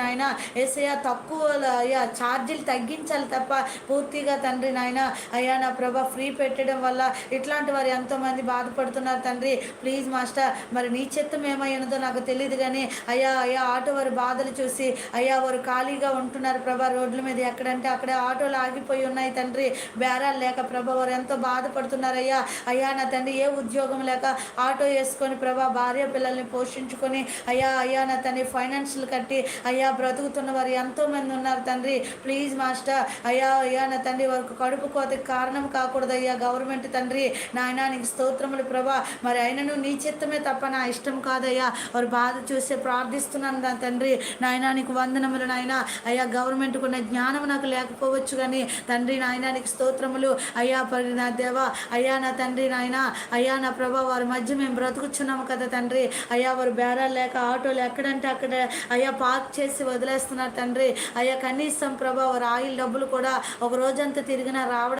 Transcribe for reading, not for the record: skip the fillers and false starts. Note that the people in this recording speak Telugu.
నాయన యేసయ్య తక్కువ అయ్యా ఛార్జీలు తగ్గించాలి తప్ప పూర్తిగా తండ్రి నాయన అయ్యా నా ప్రభా ఫ్రీ పెట్టడం వల్ల ఇట్లాంటి వారు ఎంతోమంది బాధపడుతున్నారు తండ్రి. ప్లీజ్ మాస్టర్, మరి నీ చిత్తం ఏమైనదో నాకు తెలియదు కానీ అయ్యా అయ్యా ఆటో వారి బాధలు చూసి అయ్యా వారు ఖాళీగా ఉంటున్నారు ప్రభా. రోడ్ల మీద ఎక్కడంటే అక్కడే ఆటోలు ఆగిపోయి ఉన్నాయి తండ్రి. బేరాలు లేక ప్రభా వారు ఎంతో బాధపడుతున్నారు అయ్యా. అయ్యా నా తండ్రి ఏ ఉద్యోగం లేక ఆటో వేసుకొని ప్రభా భార్య పిల్లల్ని పోషించుకొని అయ్యా అయ్యా నా తండ్రి ఫైనాన్షియల్ కట్టి అయ్యా బ్రతుకుతున్న వారు ఎంతోమంది ఉన్నారు తండ్రి. ప్లీజ్ మాస్టర్ అయ్యా అయ్యా నా తండ్రి వారికి కడుపు కోతకి కారణం కాకూడదు అయ్యా గవర్నమెంట్ తండ్రి. నాయన నీకు స్తోత్రములు ప్రభా. మరి అయినను నీ చిత్తమే తప్ప నా ఇష్టం కాదయ్యా. వారు బాధ చూసి ప్రార్థిస్తున్నాను నా తండ్రి. నాయన నీకు వందనములు నాయన. అయ్యా గవర్నమెంట్కు ఉన్న జ్ఞానం నాకు లేకపోవచ్చు కానీ తండ్రి నాయన నీకు స్తోత్రములు అయ్యా. పరి నా దేవా అయ్యా నా తండ్రి నాయన అయ్యా నా ప్రభా వారి మధ్య మేము బ్రతుకుచున్నాము కదా తండ్రి. అయ్యా వారు బేరాలు లేక ఆటోలు ఎక్కడంటే అక్కడ అయ్యా పార్క్ చేసి వదిలేస్తున్నారు తండ్రి. అయ్యా కనీసం ప్రభా వారి ఆయిల్ డబ్బులు కూడా ఒక రోజంతా తిరిగినా రావడం